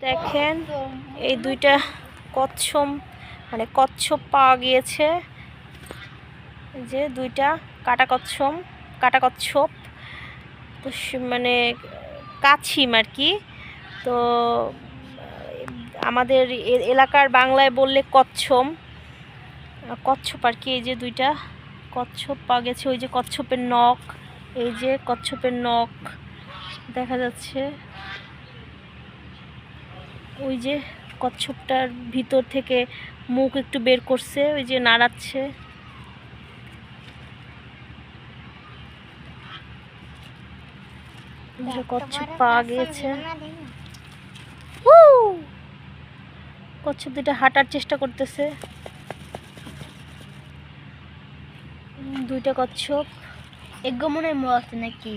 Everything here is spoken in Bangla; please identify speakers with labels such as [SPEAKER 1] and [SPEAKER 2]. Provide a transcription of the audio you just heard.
[SPEAKER 1] দেখেন এই দুইটা কচ্ছপ মানে কচ্ছপ পাওয়া গিয়েছে। যে দুইটা কাটা কচ্ছপ তো মানে কাছিম আর কি। তো আমাদের এলাকার বাংলায় বললে কচ্ছপ আর কি। এই যে দুইটা কচ্ছপ পাওয়া গেছে। ওই যে কচ্ছপের নখ, এই যে কচ্ছপের নখ দেখা যাচ্ছে। ওই যে কচ্ছপটার ভিতর থেকে মুখ একটু বের করছে, ওই যে নাড়াচ্ছে। কচ্ছপ পাওয়া গিয়েছে। কচ্ছপ দুইটা হাঁটার চেষ্টা করতেছে। দুইটা কচ্ছপ
[SPEAKER 2] এগো মনে হয় মরে নাকি।